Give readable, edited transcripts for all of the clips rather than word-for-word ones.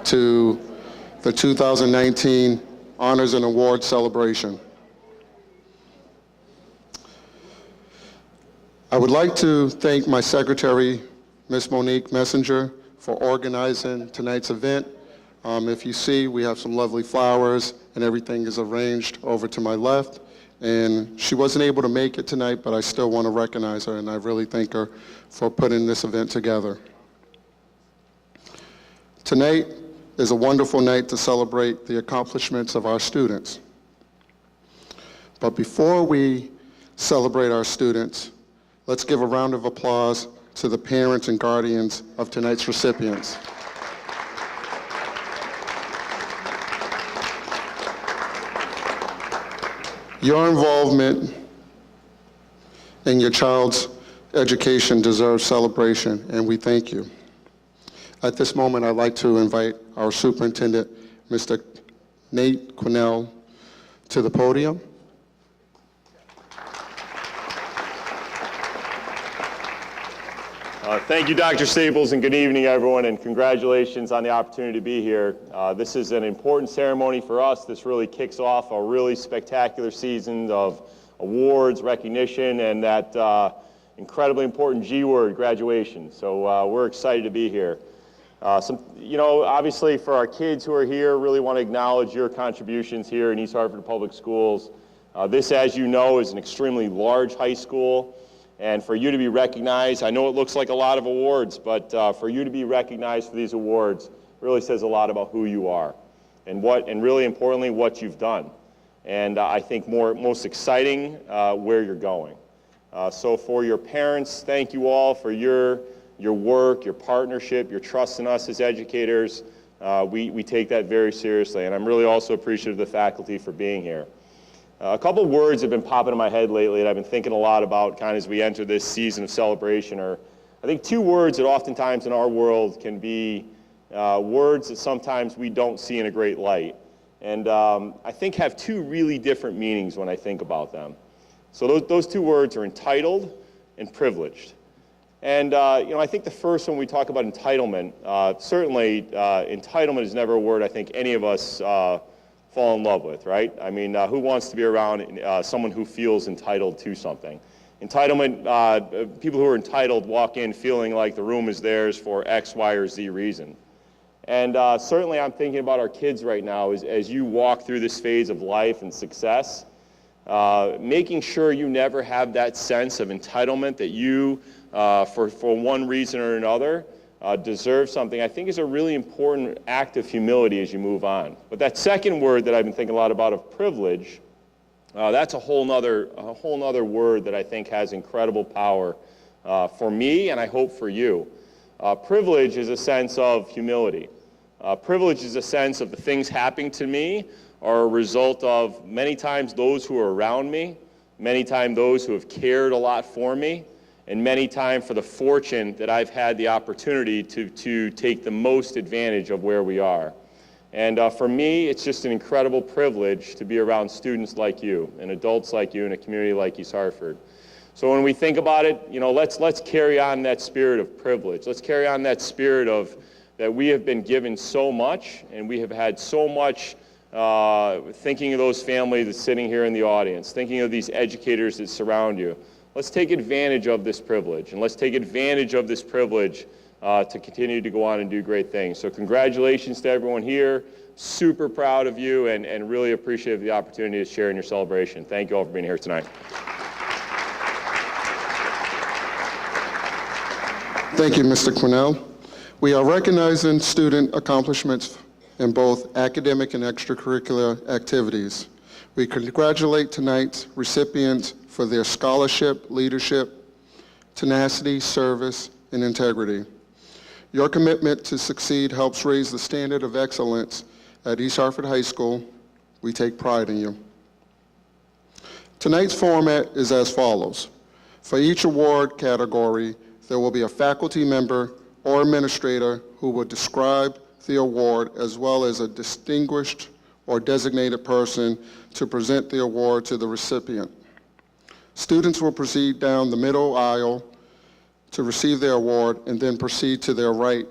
to the 2019 Honors and Awards celebration. I would like to thank my secretary, Ms. Monique Messenger, for organizing tonight's event. If you see, we have some lovely flowers and everything is arranged over to my left. And she wasn't able to make it tonight, but I still want to recognize her, and I really thank her for putting this event together. Tonight is a wonderful night to celebrate the accomplishments of our students. But before we celebrate our students, let's give a round of applause to the parents and guardians of tonight's recipients. Your involvement in your child's education deserves celebration, and we thank you. At this moment, I'd like to invite our superintendent, Mr. Nate Quinnell, to the podium. Thank you, Dr. Staples, and good evening, everyone, and congratulations on the opportunity to be here. This is an important ceremony for us. This really kicks off a really spectacular season of awards, recognition, and that incredibly important G word, graduation. So we're excited to be here. Obviously for our kids who are here, really want to acknowledge your contributions here in East Hartford Public Schools. This, as you know, is an extremely large high school. And for you to be recognized, I know it looks like a lot of awards, but for you to be recognized for these awards really says a lot about who you are and really importantly, what you've done. And I think most exciting, where you're going. So for your parents, thank you all for your work, your partnership, your trust in us as educators. We take that very seriously, and I'm really also appreciative of the faculty for being here. A couple words have been popping in my head lately that I've been thinking a lot about kind of as we enter this season of celebration. I think two words that oftentimes in our world can be words that sometimes we don't see in a great light. And I think have two really different meanings when I think about them. So those two words are entitled and privileged. And I think the first one we talk about entitlement, certainly entitlement is never a word I think any of us fall in love with, right? I mean, who wants to be around someone who feels entitled to something? Entitlement, people who are entitled walk in feeling like the room is theirs for X, Y, or Z reason. And certainly I'm thinking about our kids right now as you walk through this phase of life and success, making sure you never have that sense of entitlement that you, for one reason or another, deserve something, I think is a really important act of humility as you move on. But that second word that I've been thinking a lot about of privilege, that's a whole nother word that I think has incredible power for me and I hope for you. Privilege is a sense of humility. Privilege is a sense of the things happening to me are a result of many times those who are around me, many times those who have cared a lot for me, and many times for the fortune that I've had the opportunity to take the most advantage of where we are. And for me, it's just an incredible privilege to be around students like you and adults like you in a community like East Hartford. So when we think about it, let's carry on that spirit of privilege. Let's carry on that spirit of that we have been given so much and we have had so much thinking of those families that's sitting here in the audience, thinking of these educators that surround you. Let's take advantage of this privilege, and let's take advantage of this privilege to continue to go on and do great things. So congratulations to everyone here. Super proud of you and really appreciate the opportunity to share in your celebration. Thank you all for being here tonight. Thank you, Mr. Quinnell. We are recognizing student accomplishments in both academic and extracurricular activities. We congratulate tonight's recipients for their scholarship, leadership, tenacity, service, and integrity. Your commitment to succeed helps raise the standard of excellence at East Hartford High School. We take pride in you. Tonight's format is as follows. For each award category, there will be a faculty member or administrator who will describe the award as well as a distinguished or designated person to present the award to the recipient. Students will proceed down the middle aisle to receive their award and then proceed to their right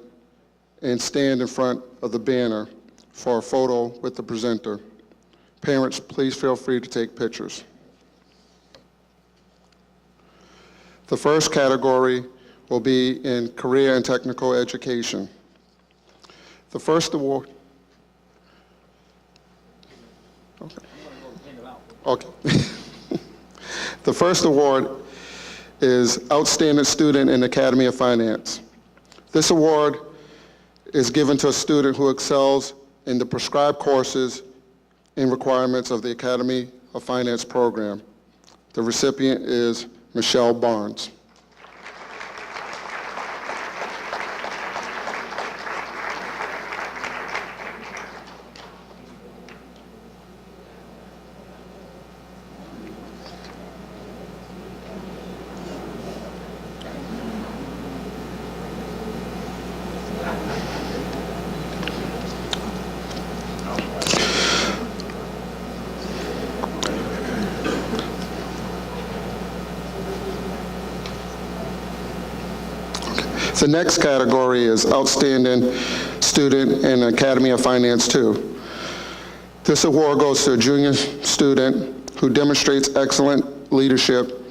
and stand in front of the banner for a photo with the presenter. Parents, please feel free to take pictures. The first category will be in career and technical education. The first award. Okay. The first award is Outstanding Student in Academy of Finance. This award is given to a student who excels in the prescribed courses and requirements of the Academy of Finance program. The recipient is Michelle Barnes. The next category is Outstanding Student in Academy of Finance 2. This award goes to a junior student who demonstrates excellent leadership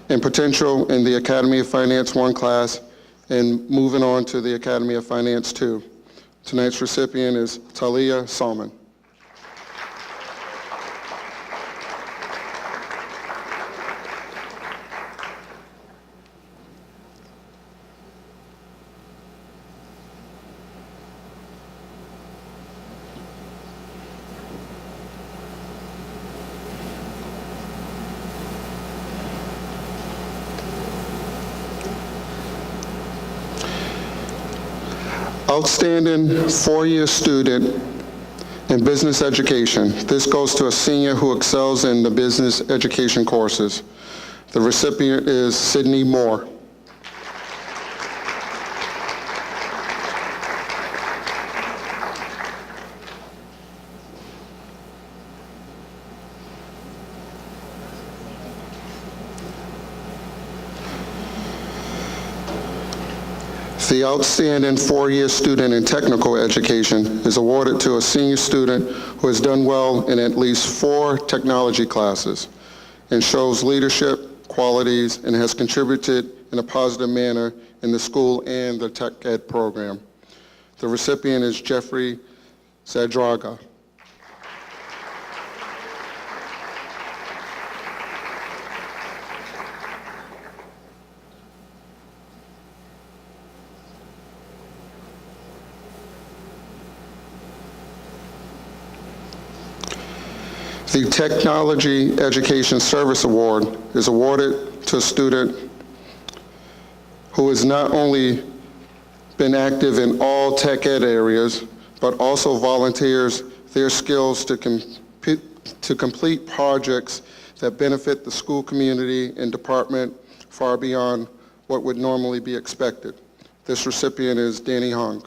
and potential in the Academy of Finance 1 class and moving on to the Academy of Finance 2. Tonight's recipient is Talia Salman. Outstanding four-year student in business education. This goes to a senior who excels in the business education courses. The recipient is Sydney Moore. The Outstanding four-year student in technical education is awarded to a senior student who has done well in at least 4 technology classes and shows leadership qualities and has contributed in a positive manner in the school and the tech ed program. The recipient is Jeffrey Zadraga. The Technology Education Service Award is awarded to a student who has not only been active in all tech ed areas, but also volunteers their skills to complete projects that benefit the school community and department far beyond what would normally be expected. This recipient is Danny Hong.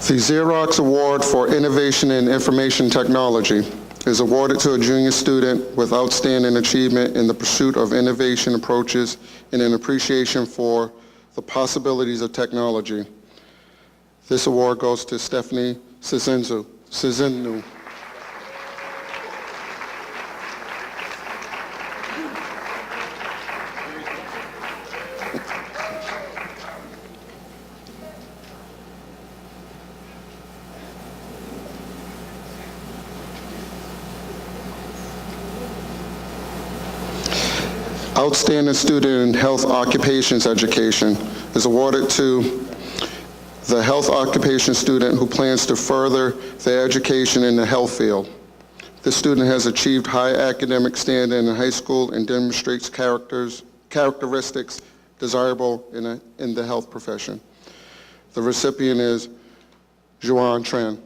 The Xerox Award for Innovation in Information Technology is awarded to a junior student with outstanding achievement in the pursuit of innovation approaches and an appreciation for the possibilities of technology. This award goes to Stephanie Cizenu. Outstanding Student in Health Occupations Education is awarded to the health occupation student who plans to further their education in the health field. This student has achieved high academic standing in high school and demonstrates characteristics desirable in the health profession. The recipient is Juan Tran.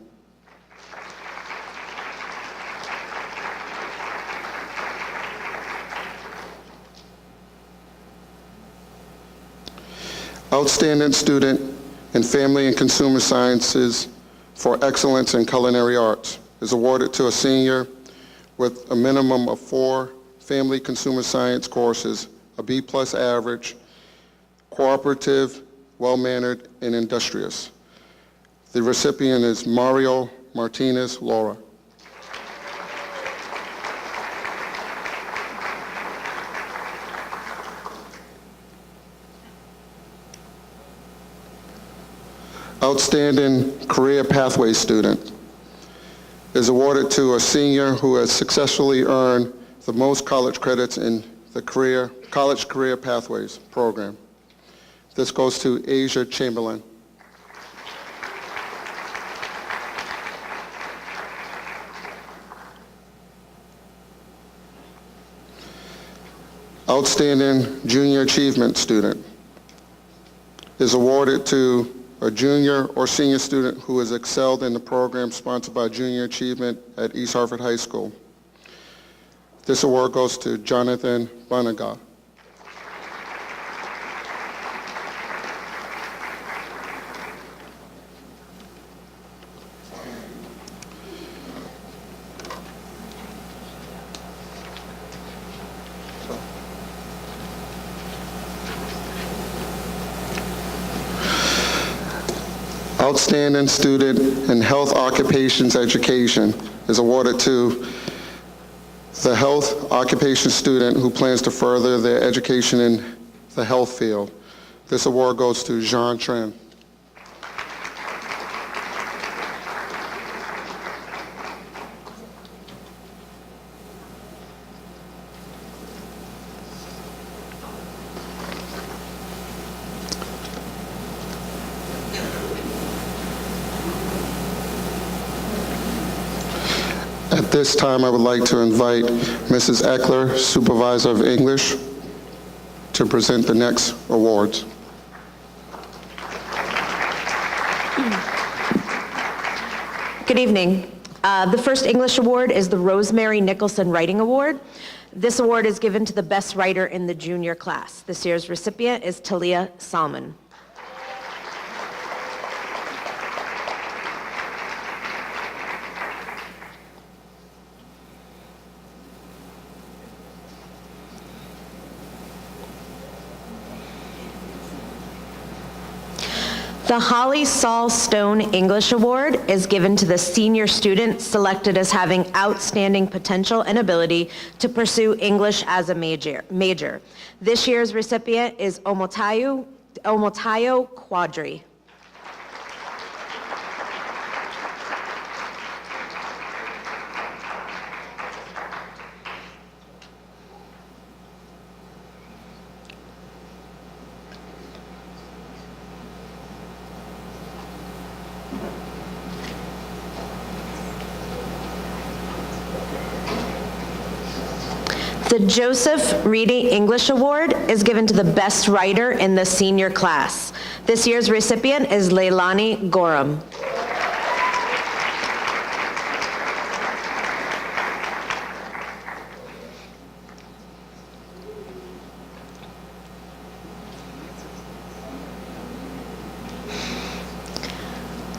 Outstanding Student in Family and Consumer Sciences for excellence in culinary arts is awarded to a senior with a minimum of 4 family consumer science courses, a B+ average, cooperative, well-mannered, and industrious. The recipient is Mario Martinez Laura. Outstanding Career Pathway Student is awarded to a senior who has successfully earned the most college credits in the College Career Pathways program. This goes to Asia Chamberlain. Outstanding Junior Achievement Student is awarded to a junior or senior student who has excelled in the program sponsored by Junior Achievement at East Hartford High School. This award goes to Jonathan Banaga. Outstanding Student in Health Occupations Education is awarded to the health occupation student who plans to further their education in the health field. This award goes to Jean Tran. At this time, I would like to invite Mrs. Eckler, Supervisor of English, to present the next awards. Good evening. The first English award is the Rosemary Nicholson Writing Award. This award is given to the best writer in the junior class. This year's recipient is Talia Salmon. The Holly Saul Stone English Award is given to the senior student selected as having outstanding potential and ability to pursue English as a major. This year's recipient is Omotayo Quadri. The Joseph Reedy English Award is given to the best writer in the senior class. This year's recipient is Leilani Gorham.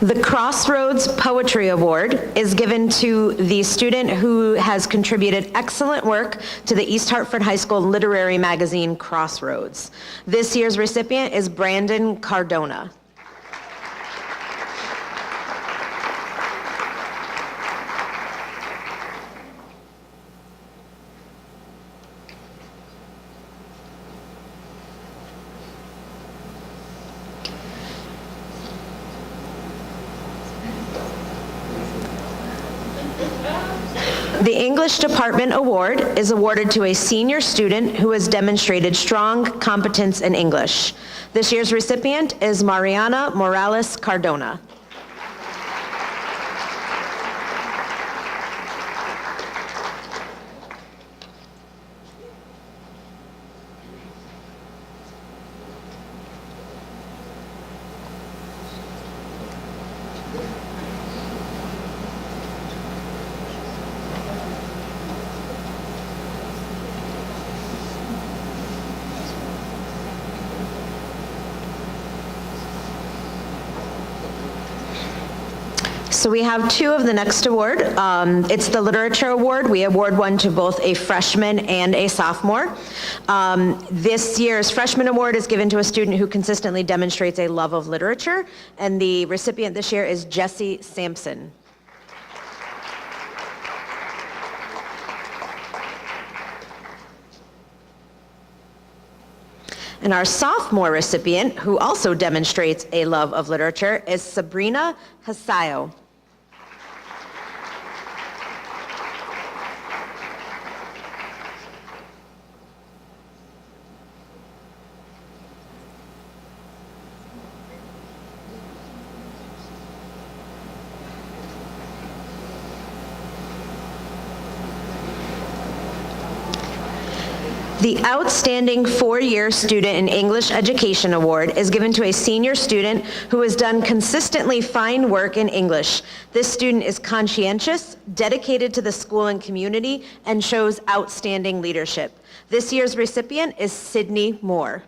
The Crossroads Poetry Award is given to the student who has contributed excellent work to the East Hartford High School literary magazine, Crossroads. This year's recipient is Brandon Cardona. The English Department Award is awarded to a senior student who has demonstrated strong competence in English. This year's recipient is Mariana Morales Cardona. So we have two of the next award. It's the Literature Award. We award one to both a freshman and a sophomore. This year's Freshman Award is given to a student who consistently demonstrates a love of literature, and the recipient this year is Jesse Sampson. And our sophomore recipient, who also demonstrates a love of literature, is Sabrina Hasayo. The Outstanding Four-Year Student in English Education Award is given to a senior student who has done consistently fine work in English. This student is conscientious, dedicated to the school and community, and shows outstanding leadership. This year's recipient is Sydney Moore.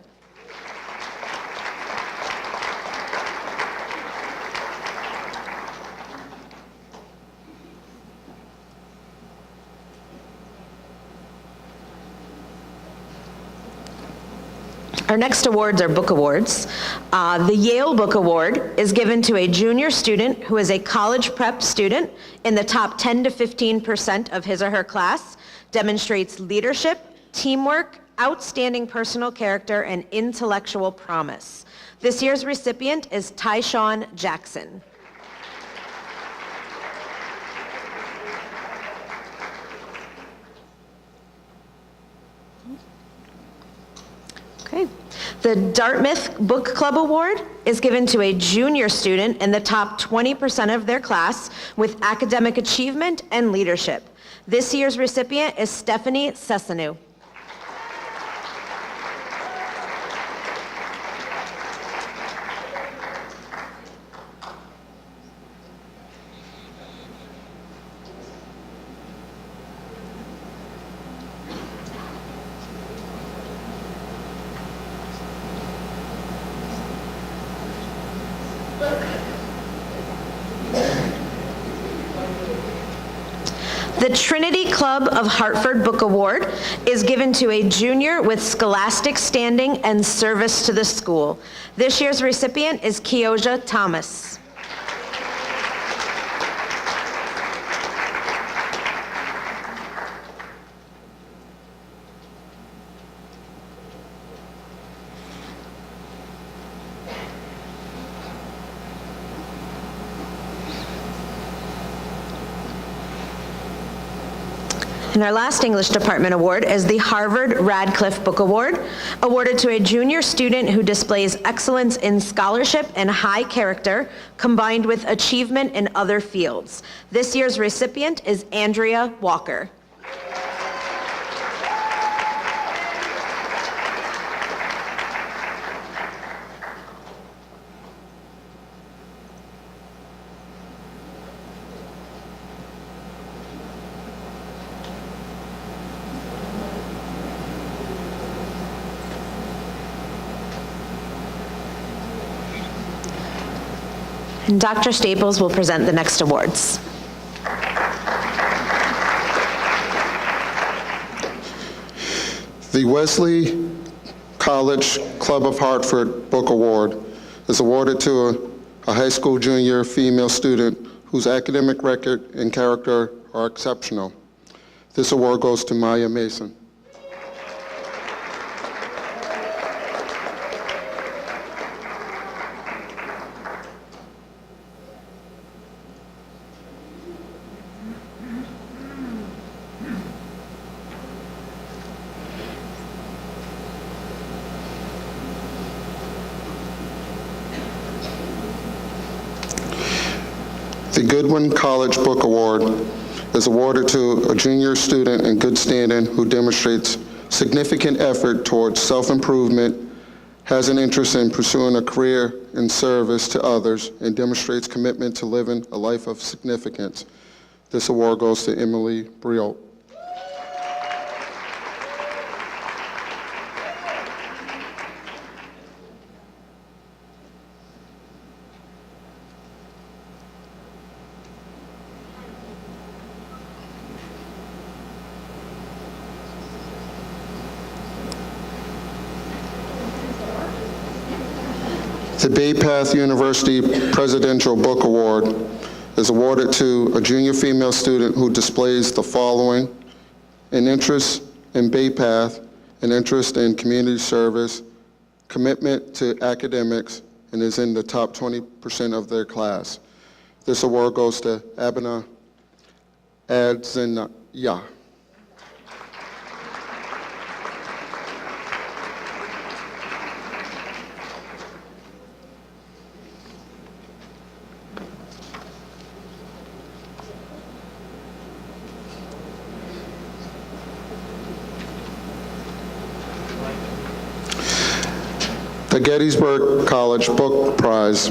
Our next awards are book awards. The Yale Book Award is given to a junior student who is a college prep student in the top 10 to 15% of his or her class, demonstrates leadership, teamwork, outstanding personal character, and intellectual promise. This year's recipient is Tyshawn Jackson. Okay. The Dartmouth Book Club Award is given to a junior student in the top 20% of their class with academic achievement and leadership. This year's recipient is Stephanie Sessanu. The Trinity Club of Hartford Book Award is given to a junior with scholastic standing and service to the school. This year's recipient is Keoja Thomas. And our last English Department award is the Harvard Radcliffe Book Award, awarded to a junior student who displays excellence in scholarship and high character, combined with achievement in other fields. This year's recipient is Andrea Walker. And Dr. Staples will present the next awards. The Wesley College Club of Hartford Book Award is awarded to a high school junior female student whose academic record and character are exceptional. This award goes to Maya Mason. The Goodwin College Book Award is awarded to a junior student in good standing who demonstrates significant effort towards self-improvement, has an interest in pursuing a career in service to others, and demonstrates commitment to living a life of significance. This award goes to Emily Briot. The Bay Path University Presidential Book Award is awarded to a junior female student who displays the following: an interest in Bay Path, an interest in community service, commitment to academics, and is in the top 20% of their class. This award goes to Abena Adzenya. The Gettysburg College Book Prize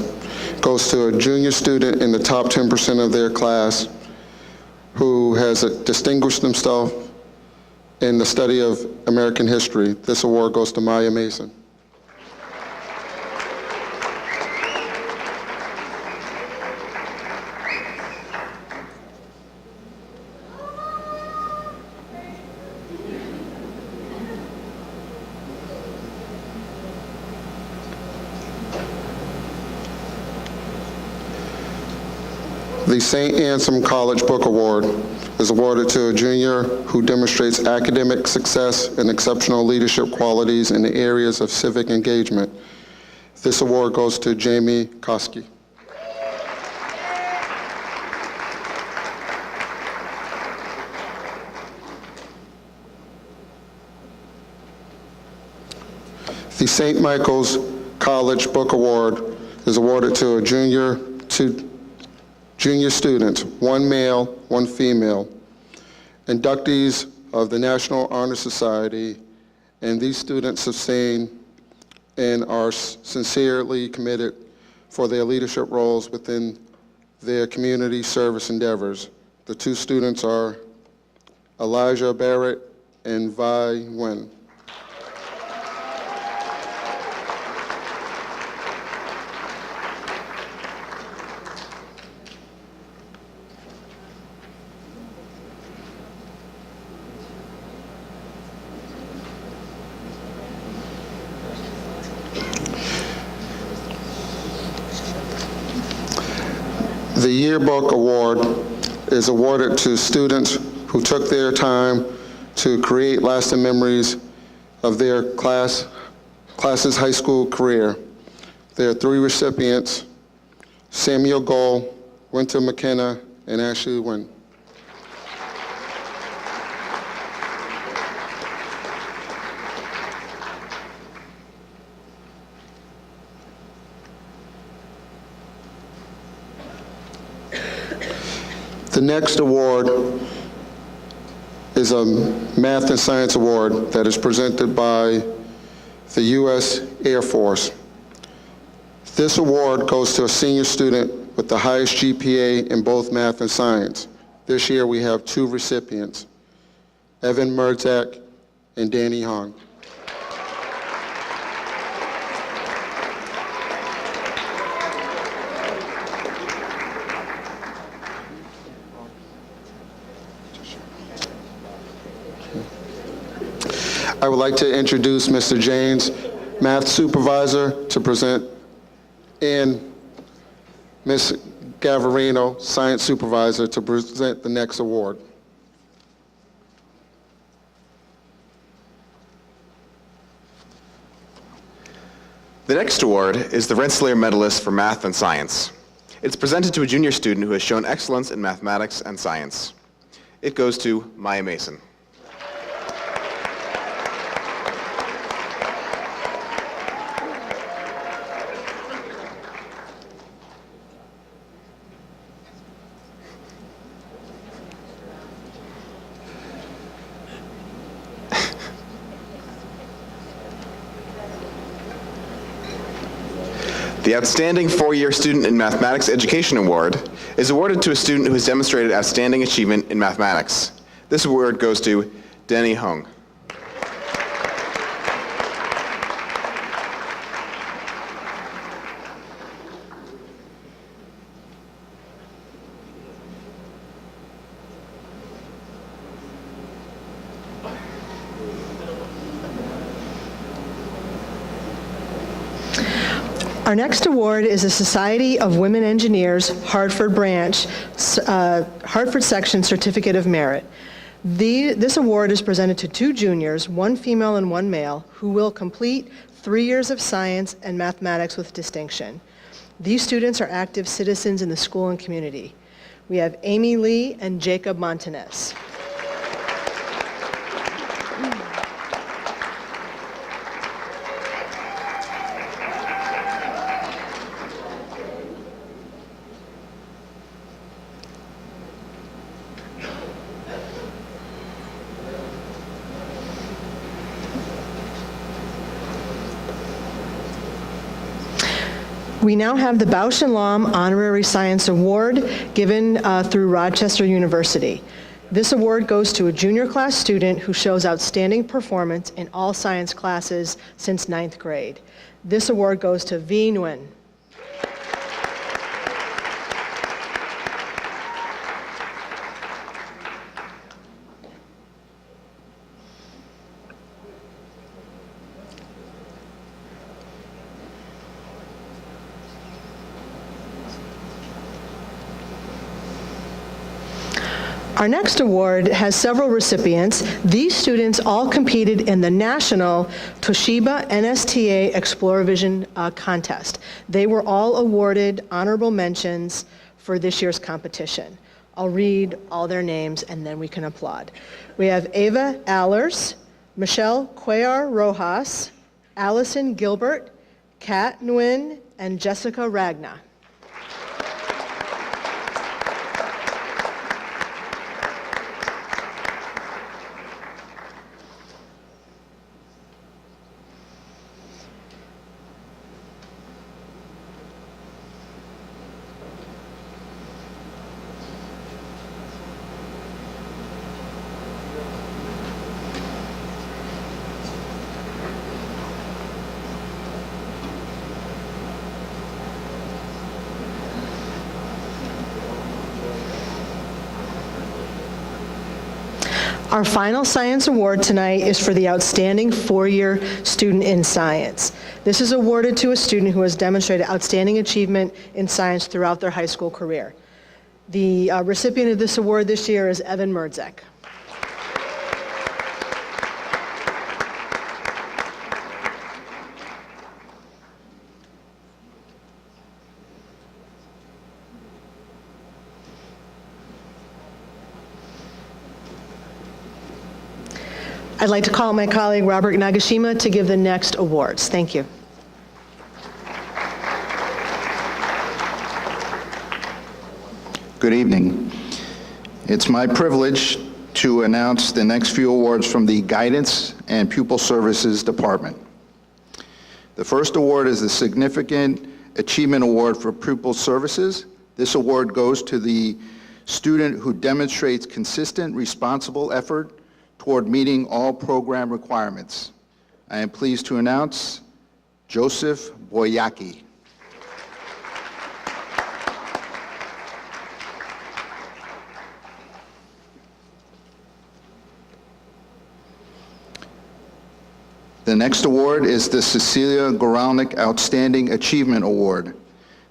goes to a junior student in the top 10% of their class who has distinguished himself in the study of American history. This award goes to Maya Mason. The St. Anselm College Book Award is awarded to a junior who demonstrates academic success and exceptional leadership qualities in the areas of civic engagement. This award goes to Jamie Koski. The St. Michael's College Book Award is awarded to a junior students, one male, one female, inductees of the National Honor Society, and these students sustain and are sincerely committed for their leadership roles within their community service endeavors. The two students are Elijah Barrett and Vi Nguyen. The Yearbook Award is awarded to students who took their time to create lasting memories of their class's high school career. There are three recipients: Samuel Gold, Winter McKenna, and Ashley Nguyen. The next award is a Math and Science Award that is presented by the U.S. Air Force. This award goes to a senior student with the highest GPA in both math and science. This year we have two recipients, Evan Merzak and Danny Hong. I would like to introduce Mr. James, Math Supervisor, to present, and Ms. Gavarino, Science Supervisor, to present the next award. The next award is the Rensselaer Medalist for Math and Science. It's presented to a junior student who has shown excellence in mathematics and science. It goes to Maya Mason. The Outstanding Four-Year Student in Mathematics Education Award is awarded to a student who has demonstrated outstanding achievement in mathematics. This award goes to Danny Hung. Our next award is the Society of Women Engineers, Hartford Branch, Hartford Section Certificate of Merit. This award is presented to 2 juniors, 1 female and 1 male, who will complete 3 years of science and mathematics with distinction. These students are active citizens in the school and community. We have Amy Lee and Jacob Montanez. We now have the Bausch and Lomb Honorary Science Award given through Rochester University. This award goes to a junior class student who shows outstanding performance in all science classes since 9th grade. This award goes to V. Nguyen. Our next award has several recipients. These students all competed in the national Toshiba NSTA ExploraVision contest. They were all awarded honorable mentions for this year's competition. I'll read all their names and then we can applaud. We have Ava Allers, Michelle Cuellar Rojas, Allison Gilbert, Kat Nguyen, and Jessica Ragna. Our final science award tonight is for the outstanding 4-year student in science. This is awarded to a student who has demonstrated outstanding achievement in science throughout their high school career. The recipient of this award this year is Evan Merdzek. I'd like to call my colleague Robert Nagashima to give the next awards. Thank you. Good evening. It's my privilege to announce the next few awards from the Guidance and Pupil Services Department. The first award is the Significant Achievement Award for Pupil Services. This award goes to the student who demonstrates consistent, responsible effort toward meeting all program requirements. I am pleased to announce Joseph Boyaki. The next award is the Cecilia Goralnik Outstanding Achievement Award.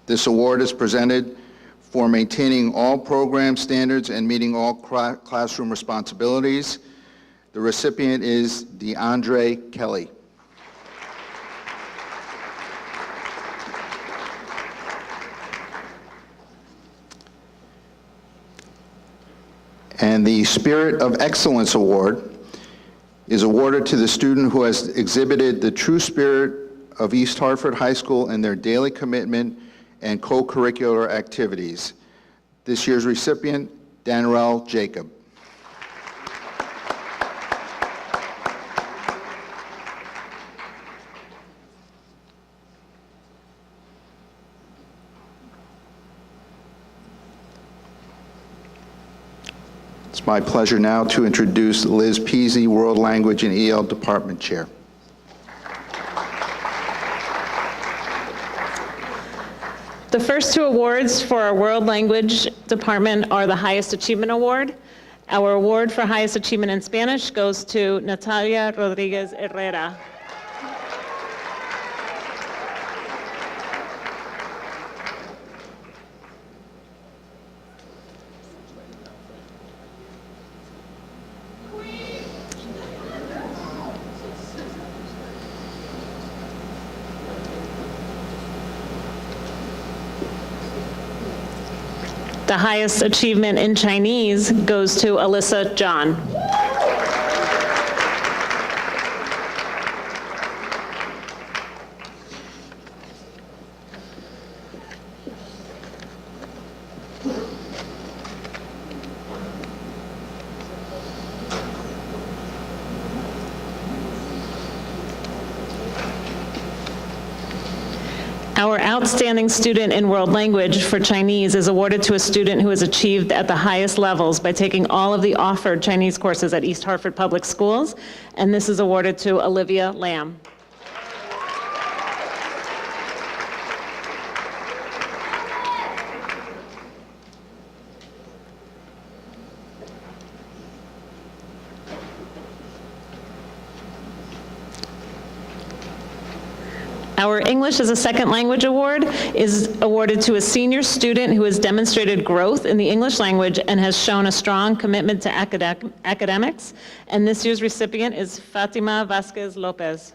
This award is presented for maintaining all program standards and meeting all classroom responsibilities. The recipient is DeAndre Kelly. And the Spirit of Excellence Award is awarded to the student who has exhibited the true spirit of East Hartford High School in their daily commitment and co-curricular activities. This year's recipient, Danrell Jacob. It's my pleasure now to introduce Liz Peasy, World Language and EL Department Chair. The first 2 awards for our World Language Department are the Highest Achievement Award. Our award for Highest Achievement in Spanish goes to Natalia Rodriguez Herrera. The highest achievement in Chinese goes to Alyssa John. Our Outstanding Student in World Language for Chinese is awarded to a student who has achieved at the highest levels by taking all of the offered Chinese courses at East Hartford Public Schools, and this is awarded to Olivia Lamb. Our English as a Second Language Award is awarded to a senior student who has demonstrated growth in the English language and has shown a strong commitment to academics. And this year's recipient is Fatima Vasquez Lopez.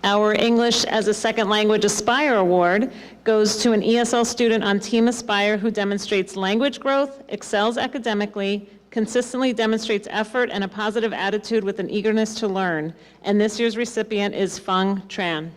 Our English as a Second Language Aspire Award goes to an ESL student on Team Aspire who demonstrates language growth, excels academically, consistently demonstrates effort and a positive attitude with an eagerness to learn. And this year's recipient is Feng Tran.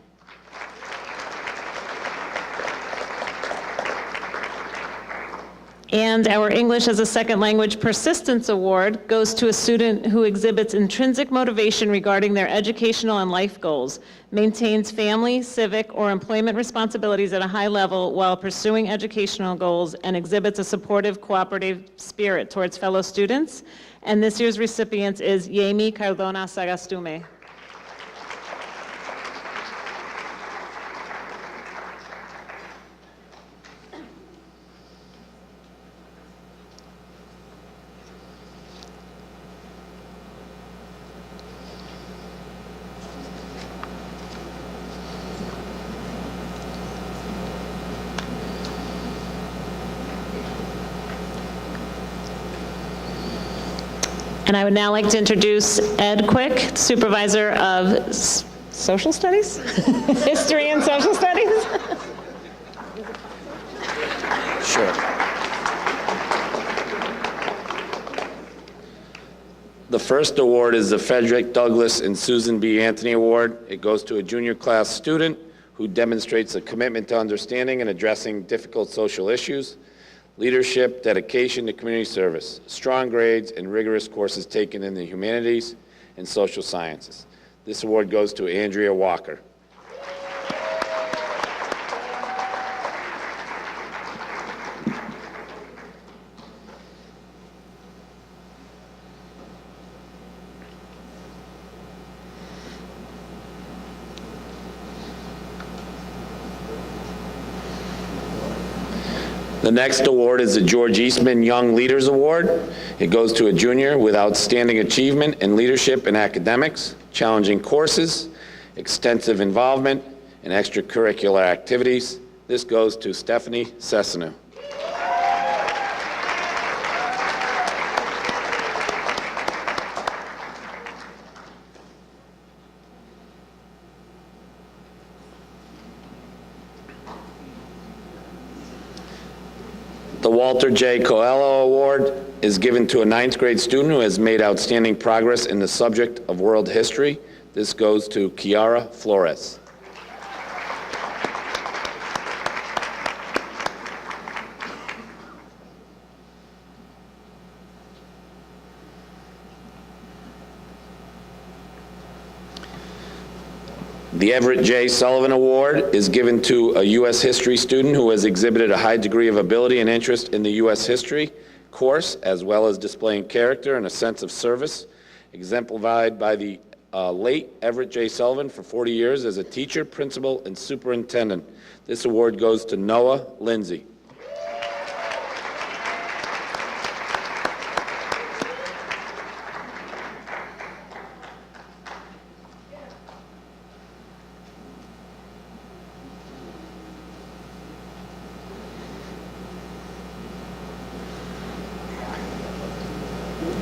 And our English as a Second Language Persistence Award goes to a student who exhibits intrinsic motivation regarding their educational and life goals, maintains family, civic, or employment responsibilities at a high level while pursuing educational goals, and exhibits a supportive, cooperative spirit towards fellow students. And this year's recipient is Yemi Cardona Sagastume. And I would now like to introduce Ed Quick, Supervisor of Social Studies? History and Social Studies? Sure. The first award is the Frederick Douglass and Susan B. Anthony Award. It goes to a junior class student who demonstrates a commitment to understanding and addressing difficult social issues, leadership, dedication to community service, strong grades, and rigorous courses taken in the humanities and social sciences. This award goes to Andrea Walker. The next award is the George Eastman Young Leaders Award. It goes to a junior with outstanding achievement in leadership and academics, challenging courses, extensive involvement in extracurricular activities. This goes to Stephanie Sessanu. The Walter J. Coelho Award is given to a 9th grade student who has made outstanding progress in the subject of world history. This goes to Kiara Flores. The Everett J. Sullivan Award is given to a U.S. history student who has exhibited a high degree of ability and interest in the U.S. history course, as well as displaying character and a sense of service, exemplified by the late Everett J. Sullivan for 40 years as a teacher, principal, and superintendent. This award goes to Noah Lindsay.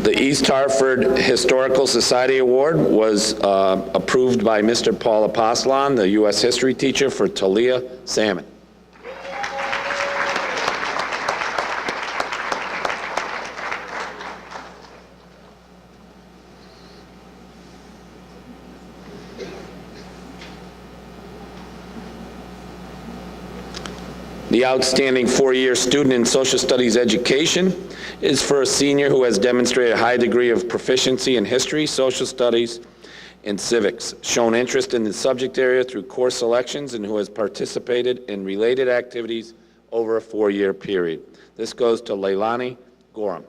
The East Hartford Historical Society Award was approved by Mr. Paul Apostolon, the U.S. history teacher, for Talia Salmon. The Outstanding Four-Year Student in Social Studies Education is for a senior who has demonstrated a high degree of proficiency in history, social studies, and civics, shown interest in the subject area through course selections, and who has participated in related activities over a 4-year period. This goes to Leilani Gorham.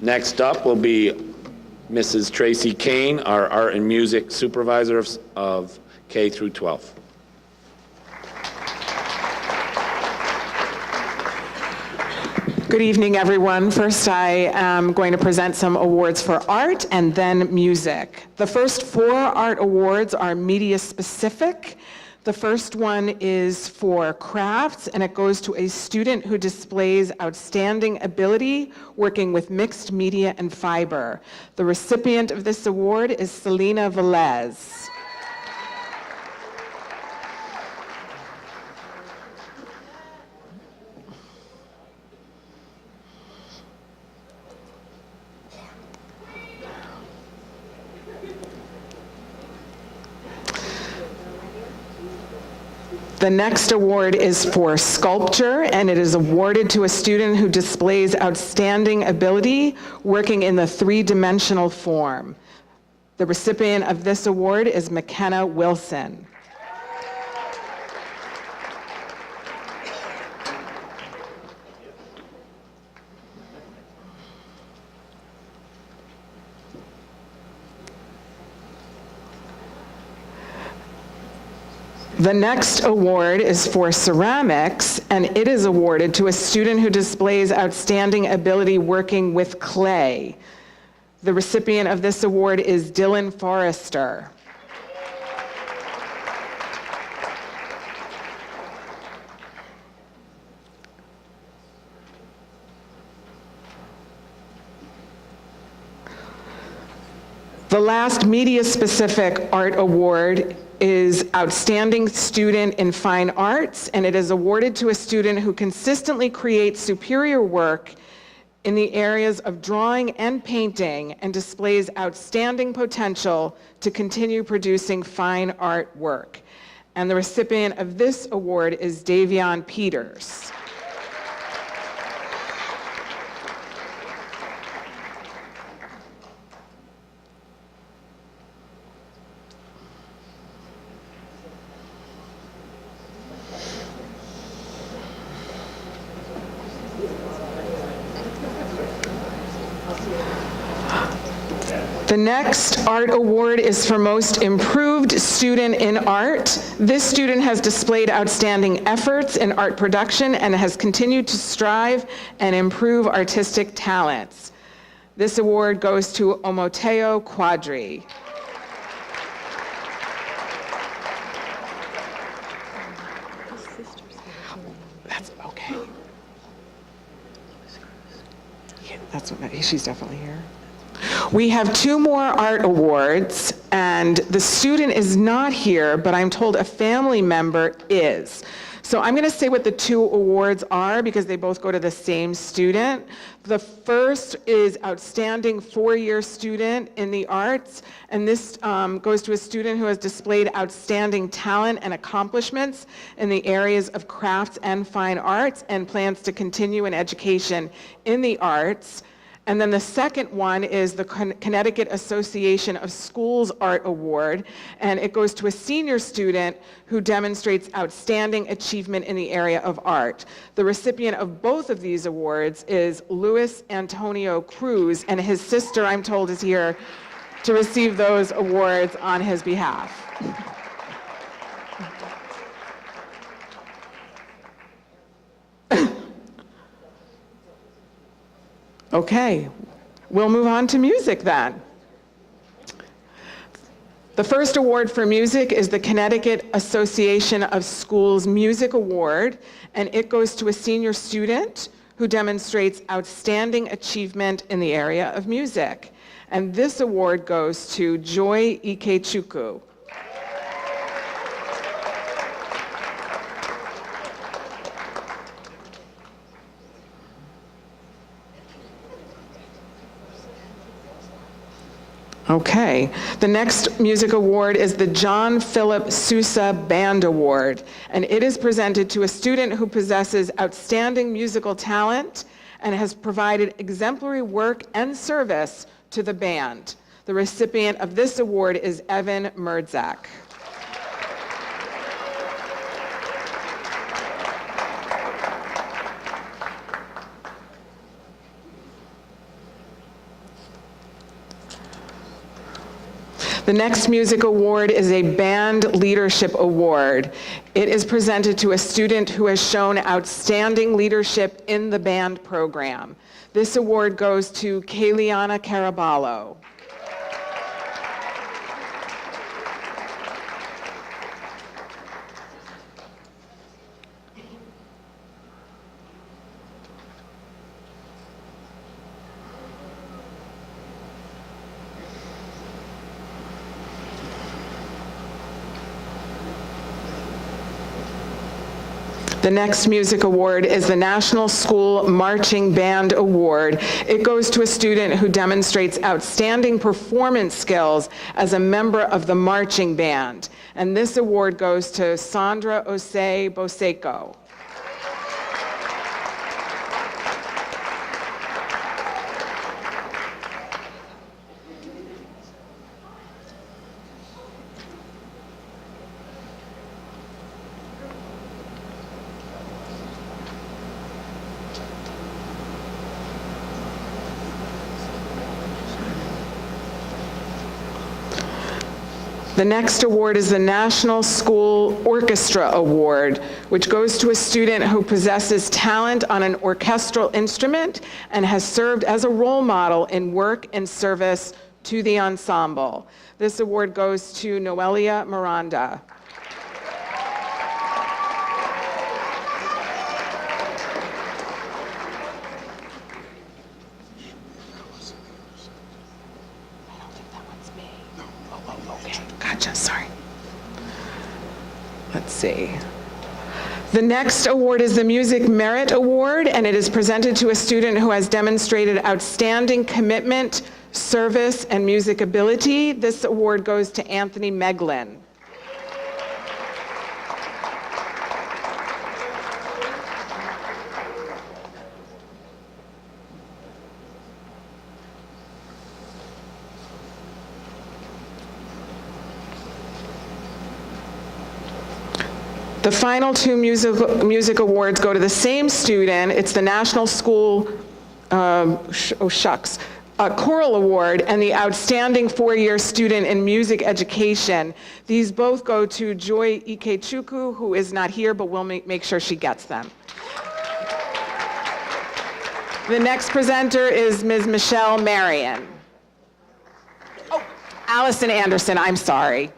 Next up will be Mrs. Tracy Kane, our art and music supervisor of K through 12. Good evening, everyone. First, I am going to present some awards for art and then music. The first 4 art awards are media specific. The first one is for crafts, and it goes to a student who displays outstanding ability working with mixed media and fiber. The recipient of this award is Selena Velez. The next award is for sculpture, and it is awarded to a student who displays outstanding ability working in the 3-dimensional form. The recipient of this award is McKenna Wilson. The next award is for ceramics, and it is awarded to a student who displays outstanding ability working with clay. The recipient of this award is Dylan Forrester. The last media-specific art award is Outstanding Student in Fine Arts, and it is awarded to a student who consistently creates superior work in the areas of drawing and painting and displays outstanding potential to continue producing fine art work. And the recipient of this award is Davion Peters. The next art award is for Most Improved Student in Art. This student has displayed outstanding efforts in art production and has continued to strive and improve artistic talents. This award goes to Omoteo Quadri. That's okay. Yeah, that's what, she's definitely here. We have 2 more art awards, and the student is not here, but I'm told a family member is. So I'm going to say what the 2 awards are because they both go to the same student. The first is Outstanding 4-Year Student in the Arts, and this goes to a student who has displayed outstanding talent and accomplishments in the areas of crafts and fine arts and plans to continue in education in the arts. And then the second one is the Connecticut Association of Schools Art Award, and it goes to a senior student who demonstrates outstanding achievement in the area of art. The recipient of both of these awards is Luis Antonio Cruz, and his sister, I'm told, is here to receive those awards on his behalf. Okay, we'll move on to music then. The first award for music is the Connecticut Association of Schools Music Award, and it goes to a senior student who demonstrates outstanding achievement in the area of music. And this award goes to Joy Ikechukwu. Okay, the next music award is the John Philip Sousa Band Award, and it is presented to a student who possesses outstanding musical talent and has provided exemplary work and service to the band. The recipient of this award is Evan Merdzak. The next music award is a Band Leadership Award. It is presented to a student who has shown outstanding leadership in the band program. This award goes to Kayliana Caraballo. The next music award is the National School Marching Band Award. It goes to a student who demonstrates outstanding performance skills as a member of the marching band. And this award goes to Sandra Osei Boseko. The next award is the National School Orchestra Award, which goes to a student who possesses talent on an orchestral instrument and has served as a role model in work and service to the ensemble. This award goes to Noelia Miranda. Gotcha, sorry. Let's see. The next award is the Music Merit Award, and it is presented to a student who has demonstrated outstanding commitment, service, and music ability. This award goes to Anthony Meglin. The final two music awards go to the same student. It's the National School, Choral Award and the Outstanding Four-Year Student in Music Education. These both go to Joy Ikechukwu, who is not here, but we'll make sure she gets them. The next presenter is Ms. Michelle Marion. Oh, Allison Anderson, I'm sorry.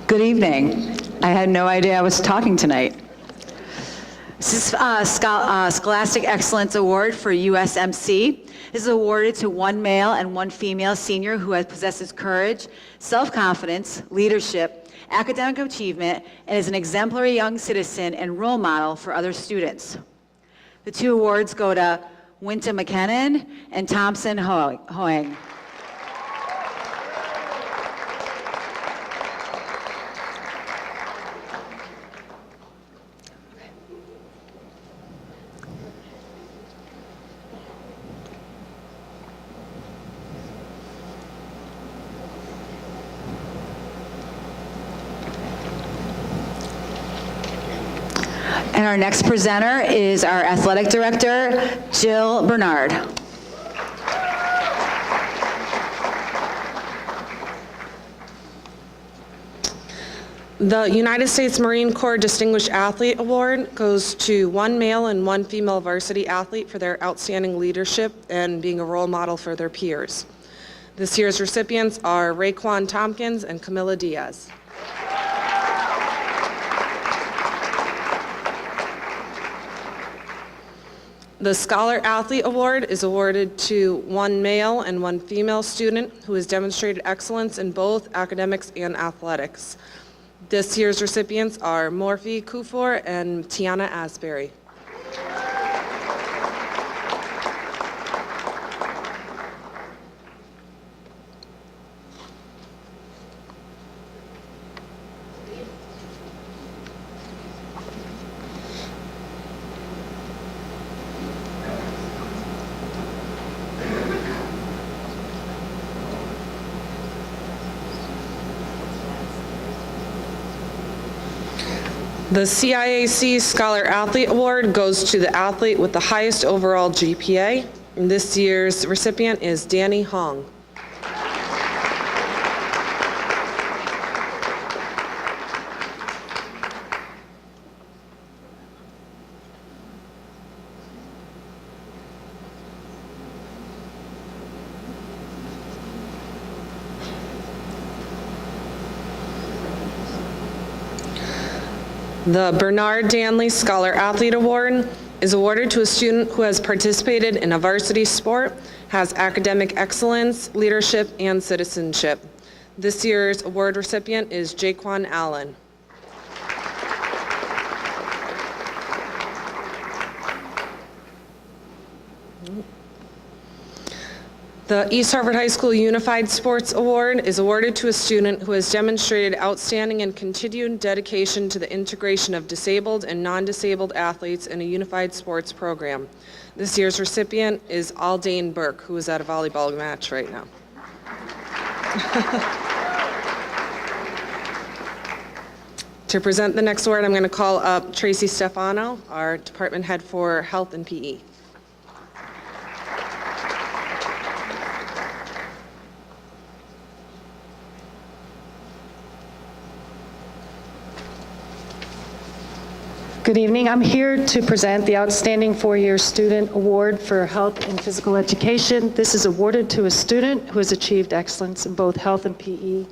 Good evening. I had no idea I was talking tonight. This is Scholastic Excellence Award for USMC. This is awarded to one male and one female senior who possesses courage, self-confidence, leadership, academic achievement, and is an exemplary young citizen and role model for other students. The two awards go to Winta McKinnon and Thompson Hoang. And our next presenter is our athletic director, Jill Bernard. The United States Marine Corps Distinguished Athlete Award goes to one male and one female varsity athlete for their outstanding leadership and being a role model for their peers. This year's recipients are Raekwon Tompkins and Camilla Diaz. The Scholar Athlete Award is awarded to one male and one female student who has demonstrated excellence in both academics and athletics. This year's recipients are Morphe Kufor and Tiana Asbury. The CIAC Scholar Athlete Award goes to the athlete with the highest overall GPA. And this year's recipient is Danny Hong. The Bernard Danley Scholar Athlete Award is awarded to a student who has participated in a varsity sport, has academic excellence, leadership, and citizenship. This year's award recipient is Jaquan Allen. The East Hartford High School Unified Sports Award is awarded to a student who has demonstrated outstanding and continued dedication to the integration of disabled and non-disabled athletes in a unified sports program. This year's recipient is Aldane Burke, who is at a volleyball match right now. To present the next award, I'm going to call up Tracy Stefano, our department head for health and PE. Good evening. I'm here to present the Outstanding Four-Year Student Award for Health and Physical Education. This is awarded to a student who has achieved excellence in both health and PE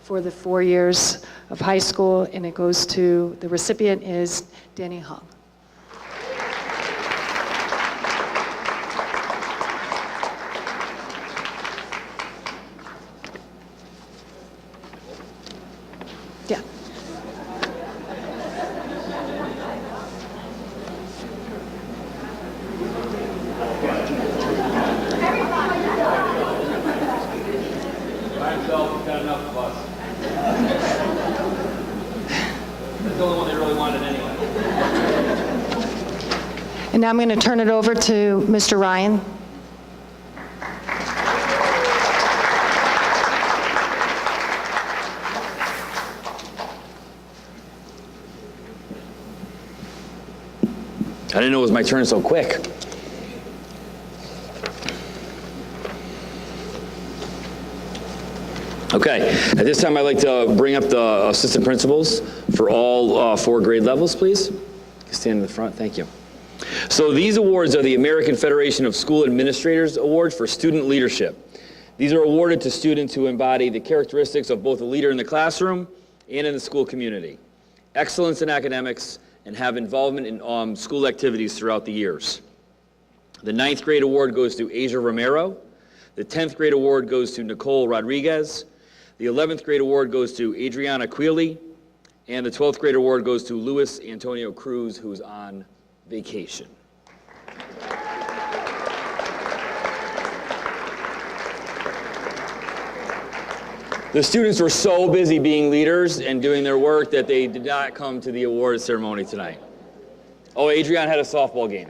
for the 4 years of high school, and it goes to, the recipient is Danny Hung. Yeah. Got enough of us. That's the only one they really wanted anyway. And now I'm going to turn it over to Mr. Ryan. I didn't know it was my turn so quick. Okay, at this time I'd like to bring up the assistant principals for all 4 grade levels, please. Stand in the front, thank you. So these awards are the American Federation of School Administrators Award for Student Leadership. These are awarded to students who embody the characteristics of both a leader in the classroom and in the school community, excellence in academics, and have involvement in school activities throughout the years. The 9th grade award goes to Asia Romero. The 10th grade award goes to Nicole Rodriguez. The 11th grade award goes to Adriana Quealy. And the 12th grade award goes to Luis Antonio Cruz, who's on vacation. The students were so busy being leaders and doing their work that they did not come to the award ceremony tonight. Oh, Adrian had a softball game.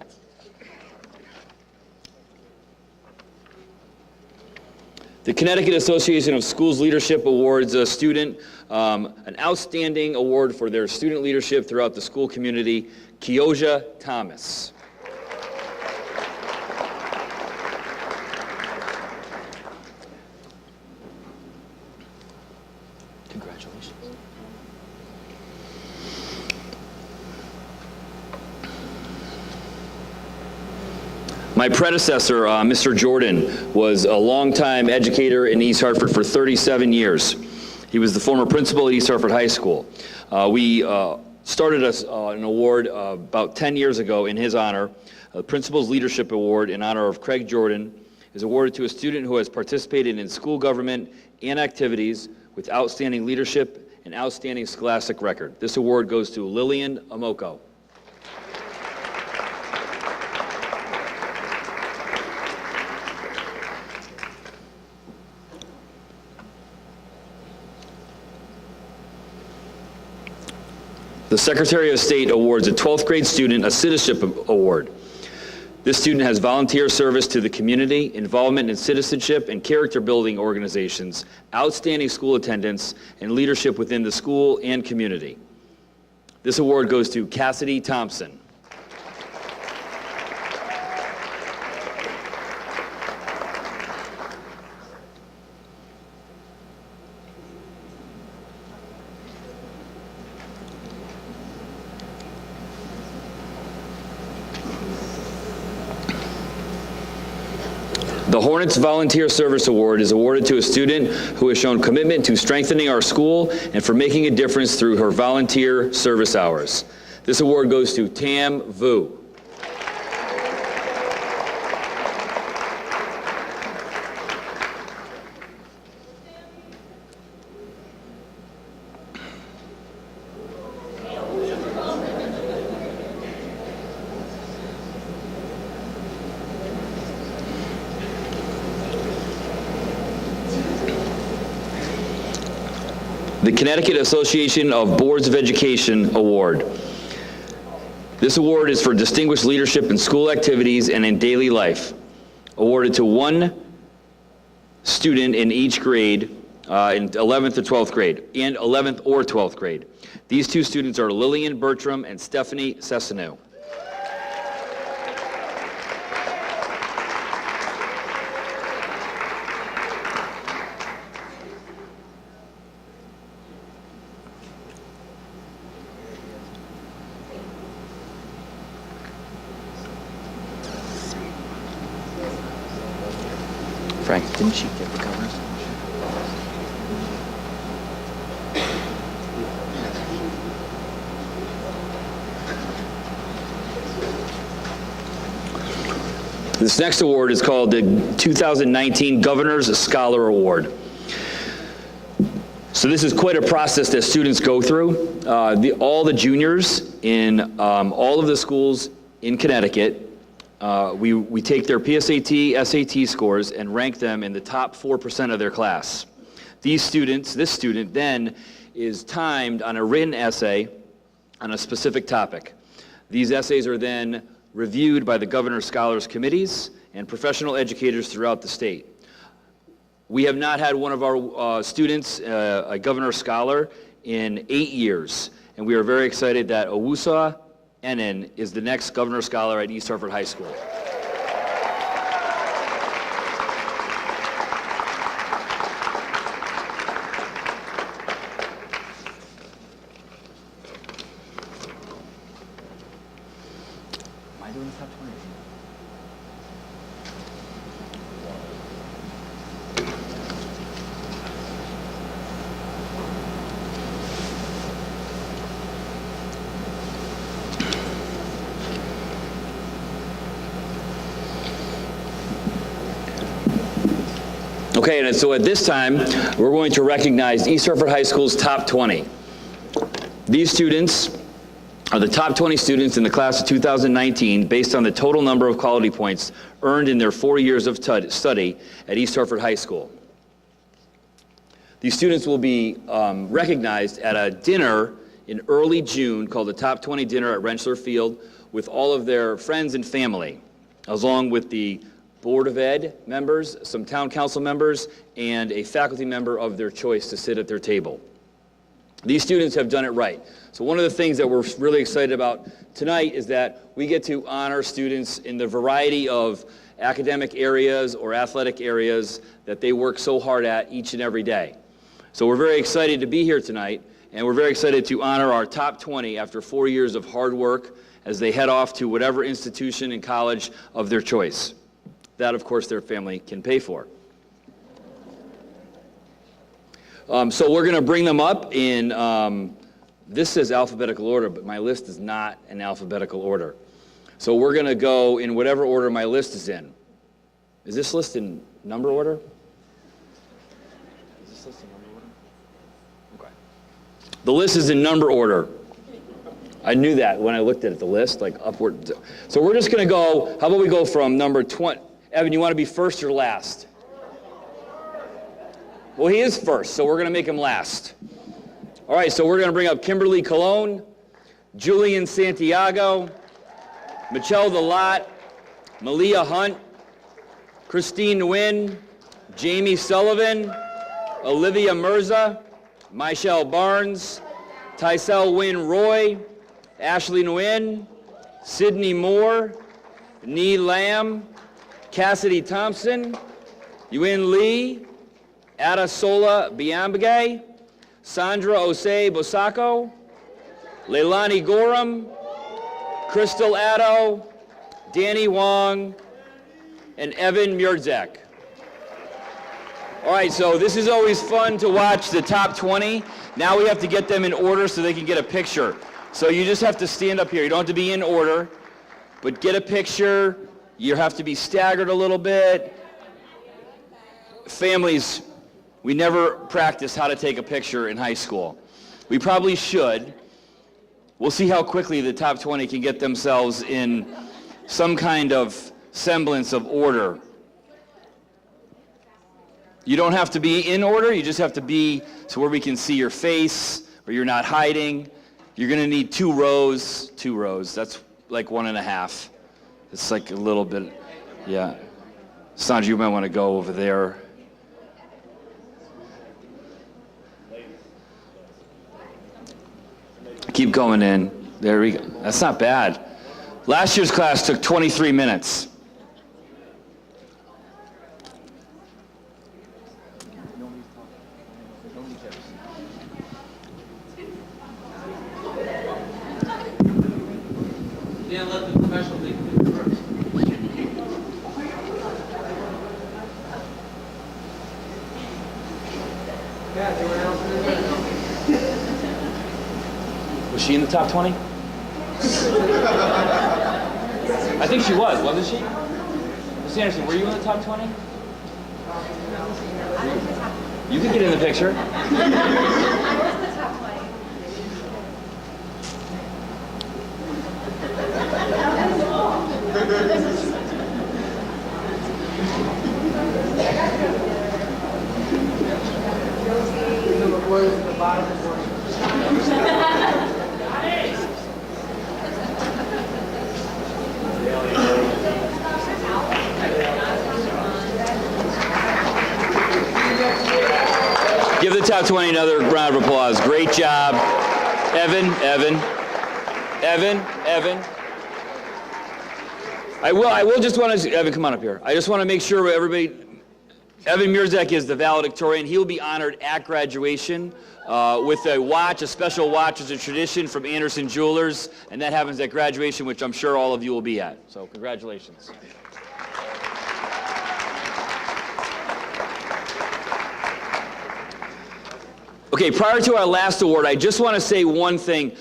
The Connecticut Association of Schools Leadership awards a student an outstanding award for their student leadership throughout the school community, Kioja Thomas. Congratulations. My predecessor, Mr. Jordan, was a longtime educator in East Hartford for 37 years. He was the former principal at East Hartford High School. We started an award about 10 years ago in his honor. The Principal's Leadership Award in honor of Craig Jordan is awarded to a student who has participated in school government and activities with outstanding leadership and outstanding scholastic record. This award goes to Lillian Amoko. The Secretary of State awards a 12th grade student a citizenship award. This student has volunteer service to the community, involvement in citizenship and character building organizations, outstanding school attendance, and leadership within the school and community. This award goes to Cassidy Thompson. The Hornets Volunteer Service Award is awarded to a student who has shown commitment to strengthening our school and for making a difference through her volunteer service hours. This award goes to Tam Vu. The Connecticut Association of Boards of Education Award. This award is for distinguished leadership in school activities and in daily life. Awarded to one student in each grade, in 11th or 12th grade, and 11th or 12th grade. These two students are Lillian Bertram and Stephanie Sessanu. Frank, didn't she get the covers? This next award is called the 2019 Governor's Scholar Award. So this is quite a process that students go through. All the juniors in all of the schools in Connecticut, we take their PSAT, SAT scores and rank them in the top 4% of their class. This student then is timed on a written essay on a specific topic. These essays are then reviewed by the Governor's Scholars Committees and professional educators throughout the state. We have not had one of our students, a Governor's Scholar, in 8 years, and we are very excited that Owusa Enen is the next Governor's Scholar at East Hartford High School. Am I doing the top 20? Okay, and so at this time, we're going to recognize East Hartford High School's top 20. These students are the top 20 students in the class of 2019 based on the total number of quality points earned in their 4 years of study at East Hartford High School. These students will be recognized at a dinner in early June called the Top 20 Dinner at Rentschler Field with all of their friends and family, along with the Board of Ed members, some town council members, and a faculty member of their choice to sit at their table. These students have done it right. So one of the things that we're really excited about tonight is that we get to honor students in the variety of academic areas or athletic areas that they work so hard at each and every day. So we're very excited to be here tonight, and we're very excited to honor our top 20 after 4 years of hard work as they head off to whatever institution and college of their choice. That, of course, their family can pay for. So we're going to bring them up in, this says alphabetical order, but my list is not in alphabetical order. So we're going to go in whatever order my list is in. Is this list in number order? Is this list in number order? Okay. The list is in number order. I knew that when I looked at it, the list, like upward. So we're just going to go, how about we go from number 20? Evan, you want to be first or last? Well, he is first, so we're going to make him last. All right, so we're going to bring up Kimberly Colon, Julian Santiago, Michelle Delot, Malia Hunt, Christine Nguyen, Jamie Sullivan, Olivia Mirza, Michelle Barnes, Tysel Wynn Roy, Ashley Nguyen, Sydney Moore, Nee Lam, Cassidy Thompson, Yuen Lee, Adasola Biambagay, Sandra Osei Bosako, Leilani Gorham, Crystal Addo, Danny Wong, and Evan Murzak. All right, so this is always fun to watch the top 20. Now we have to get them in order so they can get a picture. So you just have to stand up here. You don't have to be in order, but get a picture. You have to be staggered a little bit. Families, we never practice how to take a picture in high school. We probably should. We'll see how quickly the top 20 can get themselves in some kind of semblance of order. You don't have to be in order, you just have to be to where we can see your face, or you're not hiding. You're gonna need 2 rows, that's like 1.5. It's like a little bit, yeah. Sandra, you might wanna go over there. Keep going in, there we go. That's not bad. Last year's class took 23 minutes. Was she in the top 20? I think she was, wasn't she? Miss Anderson, were you in the top 20? You can get in the picture. Give the top 20 another round of applause. Great job. Evan. I will just want to, Evan, come on up here. I just want to make sure everybody, Evan Murzak is the valedictorian. He will be honored at graduation with a watch, a special watch as a tradition from Anderson Jewelers, and that happens at graduation, which I'm sure all of you will be at. So congratulations. Okay, prior to our last award, I just want to say one thing.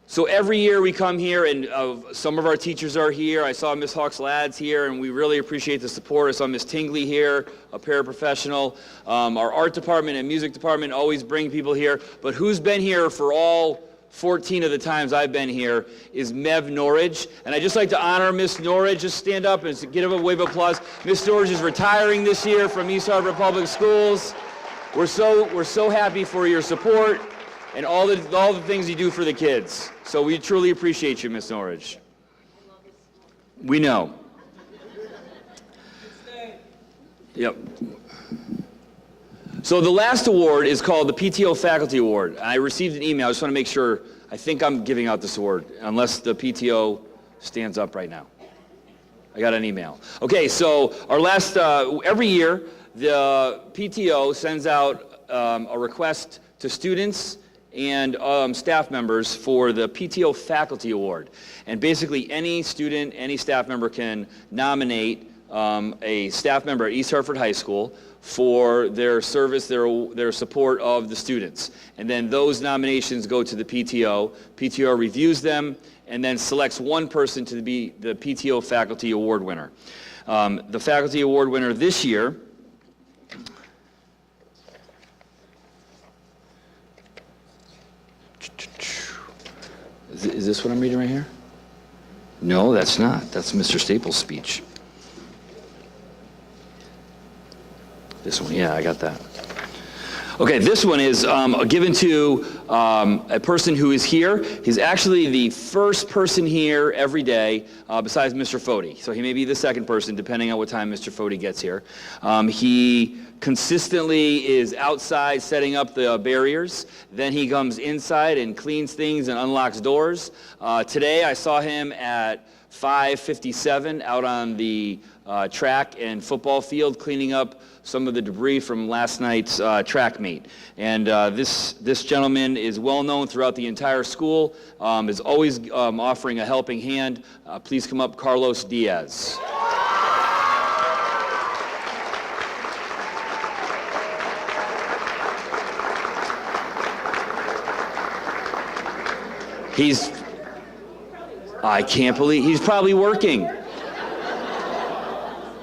So every year we come here, and some of our teachers are here. I saw Miss Hawks Lads here, and we really appreciate the support. I saw Miss Tingley here, a paraprofessional. Our art department and music department always bring people here. But who's been here for all 14 of the times I've been here is Mev Norridge. And I'd just like to honor Miss Norridge. Just stand up and give a wave of applause. Miss Norridge is retiring this year from East Harbor Public Schools. We're so happy for your support and all the things you do for the kids. So we truly appreciate you, Miss Norridge. We know. Yep. So the last award is called the PTO Faculty Award. I received an email. I just want to make sure. I think I'm giving out this award, unless the PTO stands up right now. I got an email. Okay, so our last, every year, the PTO sends out a request to students and staff members for the PTO Faculty Award. And basically, any student, any staff member can nominate a staff member at East Hartford High School for their service, their support of the students. And then those nominations go to the PTO. PTO reviews them and then selects one person to be the PTO Faculty Award winner. The Faculty Award winner this year is this what I'm reading right here? No, that's not. That's Mr. Staples' speech. This one, yeah, I got that. Okay, this one is given to a person who is here. He's actually the first person here every day besides Mr. Foti. So he may be the second person depending on what time Mr. Foti gets here. He consistently is outside setting up the barriers. Then he comes inside and cleans things and unlocks doors. Today I saw him at 5:57 out on the track and football field cleaning up some of the debris from last night's track meet. And this gentleman is well known throughout the entire school, is always offering a helping hand. Please come up, Carlos Diaz. I can't believe, he's probably working.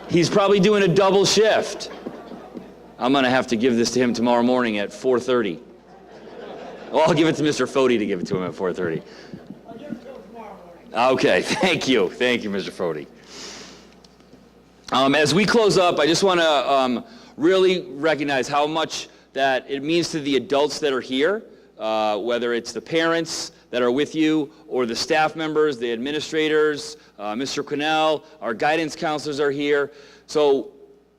He's probably doing a double shift. I'm gonna have to give this to him tomorrow morning at 4:30. Well, I'll give it to Mr. Foti to give it to him at 4:30. I'll give it to him tomorrow morning. Okay, thank you, Mr. Foti. As we close up, I just wanna really recognize how much that it means to the adults that are here, whether it's the parents that are with you, or the staff members, the administrators, Mr. Quinnell, our guidance counselors are here. So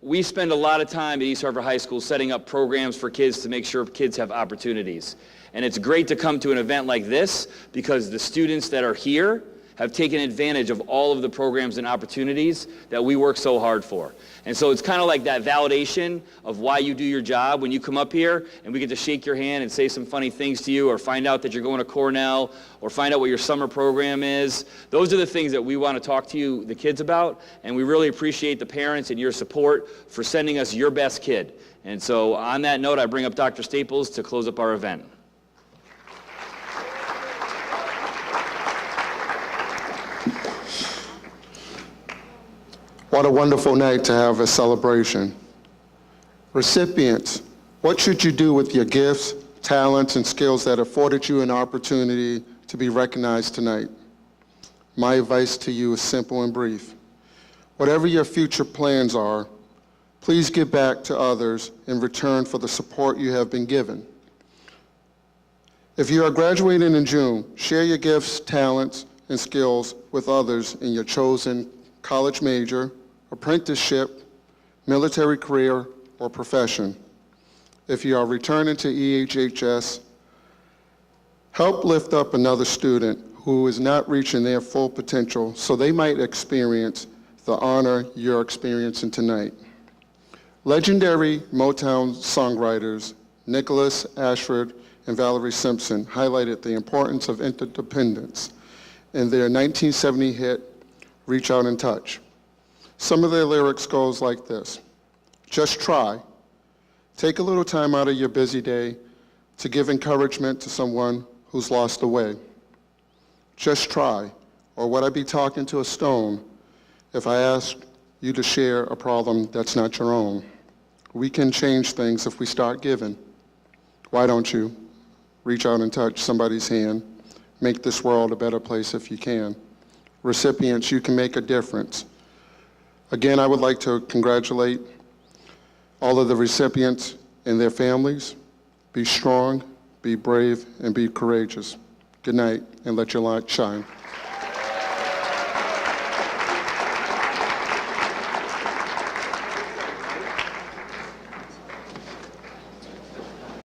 we spend a lot of time at East Hartford High School setting up programs for kids to make sure kids have opportunities. And it's great to come to an event like this because the students that are here have taken advantage of all of the programs and opportunities that we work so hard for. And so it's kind of like that validation of why you do your job when you come up here and we get to shake your hand and say some funny things to you or find out that you're going to Cornell or find out what your summer program is. Those are the things that we want to talk to you, the kids, about, and we really appreciate the parents and your support for sending us your best kid. And so on that note, I bring up Dr. Staples to close up our event. What a wonderful night to have a celebration. Recipients, what should you do with your gifts, talents, and skills that afforded you an opportunity to be recognized tonight? My advice to you is simple and brief. Whatever your future plans are, please give back to others in return for the support you have been given. If you are graduating in June, share your gifts, talents, and skills with others in your chosen college major, apprenticeship, military career, or profession. If you are returning to EHHS, help lift up another student who is not reaching their full potential so they might experience the honor you're experiencing tonight. Legendary Motown songwriters Nicholas Ashford and Valerie Simpson highlighted the importance of interdependence in their 1970 hit, Reach Out and Touch. Some of their lyrics goes like this: just try. Take a little time out of your busy day to give encouragement to someone who's lost the way. Just try, or would I be talking to a stone if I asked you to share a problem that's not your own? We can change things if we start giving. Why don't you reach out and touch somebody's hand? Make this world a better place if you can. Recipients, you can make a difference. Again, I would like to congratulate all of the recipients and their families. Be strong, be brave, and be courageous. Good night, and let your light shine.